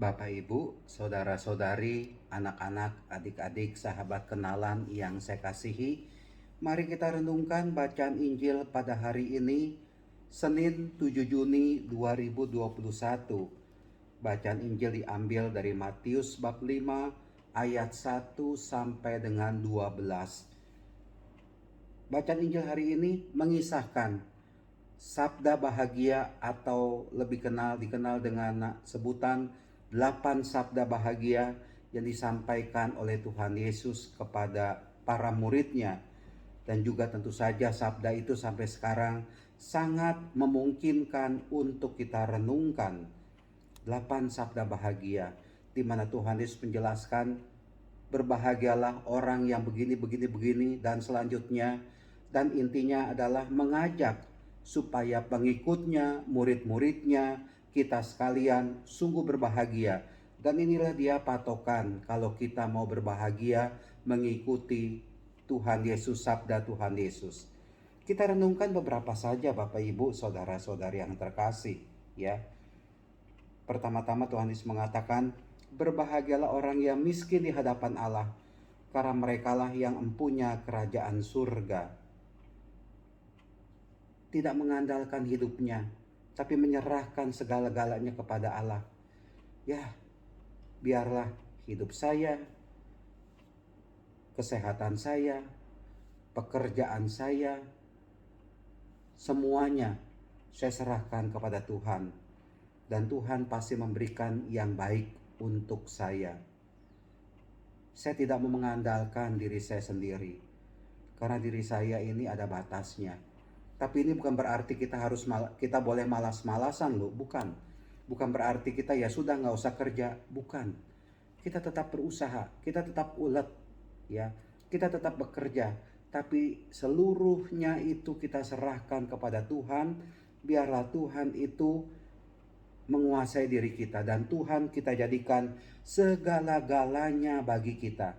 Bapak, Ibu, saudara-saudari, anak-anak, adik-adik, sahabat kenalan yang saya kasihi, mari kita renungkan bacaan Injil pada hari ini, Senin 7 Juni 2021. Bacaan Injil diambil dari Matius bab 5 ayat 1 sampai dengan 12. Bacaan Injil hari ini mengisahkan sabda bahagia atau lebih dikenal dengan sebutan 8 sabda bahagia yang disampaikan oleh Tuhan Yesus kepada para muridnya. Dan juga tentu saja sabda itu sampai sekarang sangat memungkinkan untuk kita renungkan. 8 sabda bahagia di mana Tuhan Yesus menjelaskan, berbahagialah orang yang begini dan selanjutnya, dan intinya adalah mengajak supaya pengikutnya, murid-muridnya, kita sekalian sungguh berbahagia. Dan inilah dia patokan kalau kita mau berbahagia mengikuti Tuhan Yesus, sabda Tuhan Yesus. Kita renungkan beberapa saja Bapak Ibu, saudara-saudari yang terkasih, ya. Pertama-tama Tuhan Yesus mengatakan, berbahagialah orang yang miskin di hadapan Allah, karena merekalah yang empunya kerajaan surga. Tidak mengandalkan hidupnya, tapi menyerahkan segala-galanya kepada Allah. Ya, biarlah hidup saya, kesehatan saya, pekerjaan saya, semuanya saya serahkan kepada Tuhan. Dan Tuhan pasti memberikan yang baik untuk saya. Saya tidak mau mengandalkan diri saya sendiri, karena diri saya ini ada batasnya. Tapi ini bukan berarti kita boleh malas-malasan loh, bukan. Bukan berarti kita ya sudah nggak usah kerja, bukan. Kita tetap berusaha, kita tetap ulet, ya. Kita tetap bekerja, tapi seluruhnya itu kita serahkan kepada Tuhan. Biarlah Tuhan itu menguasai diri kita, dan Tuhan kita jadikan segala-galanya bagi kita.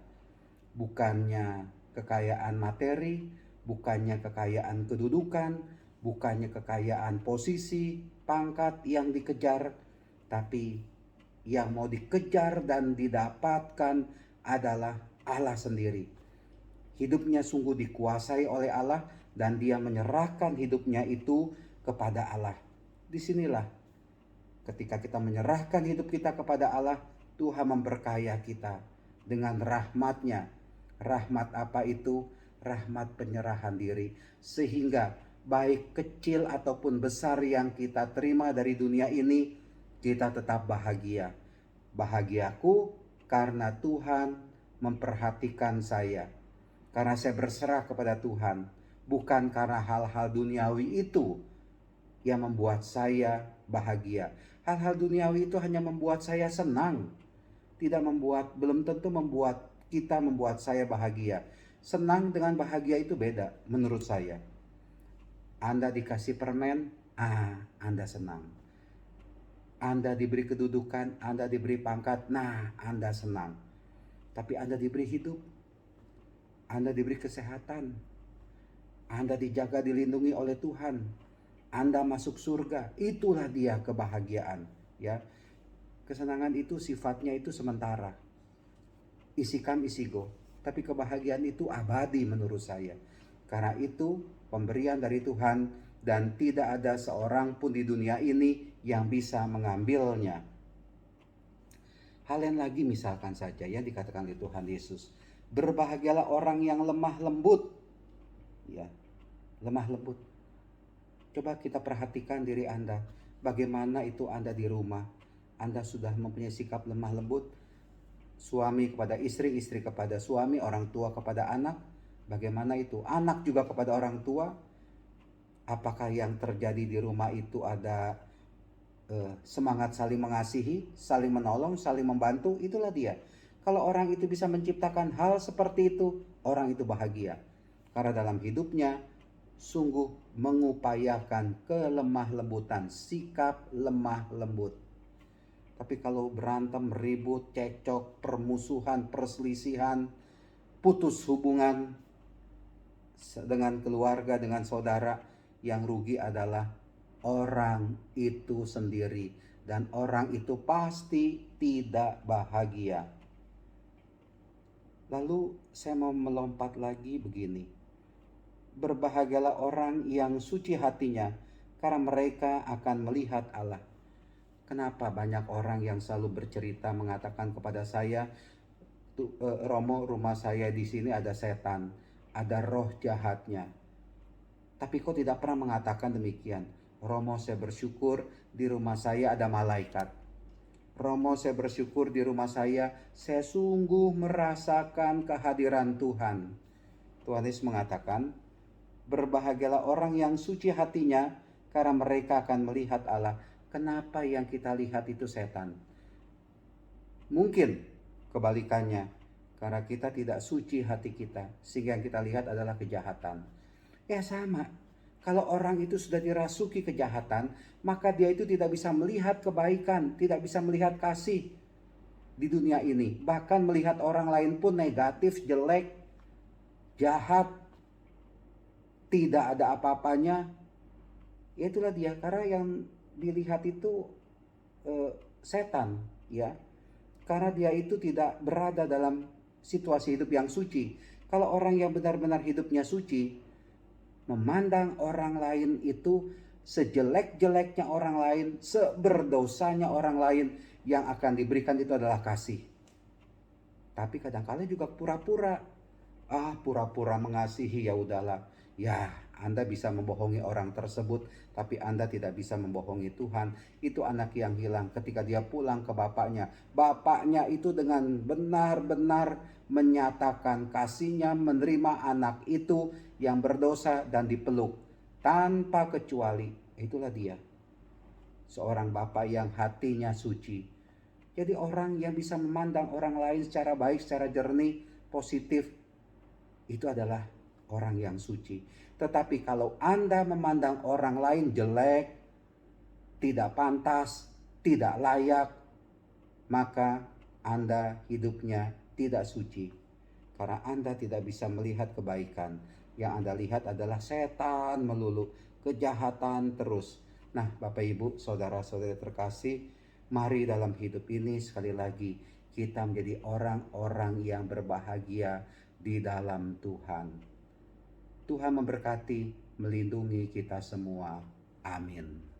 Bukannya kekayaan materi, bukannya kekayaan kedudukan, bukannya kekayaan posisi, pangkat yang dikejar, tapi yang mau dikejar dan didapatkan adalah Allah sendiri. Hidupnya sungguh dikuasai oleh Allah, dan dia menyerahkan hidupnya itu kepada Allah. Disinilah ketika kita menyerahkan hidup kita kepada Allah, Tuhan memberkaya kita dengan rahmat-Nya. Rahmat apa itu? Rahmat penyerahan diri. Sehingga baik kecil ataupun besar yang kita terima dari dunia ini, kita tetap bahagia. Bahagiaku karena Tuhan memperhatikan saya. Karena saya berserah kepada Tuhan. Bukan karena hal-hal duniawi itu yang membuat saya bahagia. Hal-hal duniawi itu hanya membuat saya senang, belum tentu membuat saya bahagia. Senang dengan bahagia itu beda menurut saya. Anda dikasih permen, Anda senang. Anda diberi kedudukan, Anda diberi pangkat, Anda senang. Tapi Anda diberi hidup, Anda diberi kesehatan, Anda dijaga, dilindungi oleh Tuhan, Anda masuk surga, itulah dia kebahagiaan, ya. Kesenangan itu sifatnya itu sementara, isi come isi go, tapi kebahagiaan itu abadi menurut saya. Karena itu pemberian dari Tuhan, dan tidak ada seorang pun di dunia ini yang bisa mengambilnya. Hal yang lagi misalkan saja yang dikatakan oleh Tuhan Yesus, berbahagialah orang yang lemah lembut, ya, lemah lembut. Coba kita perhatikan diri Anda. Bagaimana itu Anda di rumah? Anda sudah mempunyai sikap lemah lembut? Suami kepada istri, istri kepada suami, orang tua kepada anak. Bagaimana itu? Anak juga kepada orang tua. Apakah yang terjadi di rumah itu ada semangat saling mengasihi, saling menolong, saling membantu? Itulah dia. Kalau orang itu bisa menciptakan hal seperti itu, orang itu bahagia. Karena dalam hidupnya sungguh mengupayakan kelemah lembutan, sikap lemah lembut. Tapi kalau berantem, ribut, cekcok, permusuhan, perselisihan, putus hubungan dengan keluarga, dengan saudara, yang rugi adalah orang itu sendiri. dan orang itu pasti tidak bahagia. Lalu saya mau melompat lagi begini. Berbahagialah orang yang suci hatinya, karena mereka akan melihat Allah. Kenapa banyak orang yang selalu bercerita mengatakan kepada saya, Romo, rumah saya di sini ada setan, ada roh jahatnya. Tapi kok tidak pernah mengatakan demikian. Romo, saya bersyukur di rumah saya ada malaikat. Romo, saya bersyukur di rumah saya sungguh merasakan kehadiran Tuhan. Tuhan Yesus mengatakan, berbahagialah orang yang suci hatinya, karena mereka akan melihat Allah. Kenapa yang kita lihat itu setan? Mungkin kebalikannya, karena kita tidak suci hati kita, sehingga yang kita lihat adalah kejahatan. Ya sama, kalau orang itu sudah dirasuki kejahatan, maka dia itu tidak bisa melihat kebaikan, tidak bisa melihat kasih di dunia ini. Bahkan melihat orang lain pun negatif, jelek, jahat, tidak ada apa-apanya. Ya itulah dia, karena yang dilihat itu setan, ya. Karena dia itu tidak berada dalam situasi hidup yang suci. Kalau orang yang benar-benar hidupnya suci, memandang orang lain itu sejelek-jeleknya orang lain, seberdosanya orang lain, yang akan diberikan itu adalah kasih. Tapi kadang-kala juga pura-pura. Pura-pura mengasihi, ya udahlah. Ya, Anda bisa membohongi orang tersebut, tapi Anda tidak bisa membohongi Tuhan. Itu anak yang hilang ketika dia pulang ke bapaknya. Bapaknya itu dengan benar-benar menyatakan kasihnya, menerima anak itu yang berdosa dan dipeluk tanpa kecuali. Itulah dia, seorang bapak yang hatinya suci. Jadi orang yang bisa memandang orang lain secara baik, secara jernih, positif, itu adalah orang yang suci. Tetapi kalau Anda memandang orang lain jelek, tidak pantas, tidak layak, maka Anda hidupnya tidak suci. Karena Anda tidak bisa melihat kebaikan. Yang Anda lihat adalah setan melulu, kejahatan terus. Nah, Bapak Ibu, saudara-saudara terkasih, mari dalam hidup ini sekali lagi kita menjadi orang-orang yang berbahagia di dalam Tuhan. Tuhan memberkati, melindungi kita semua. Amin.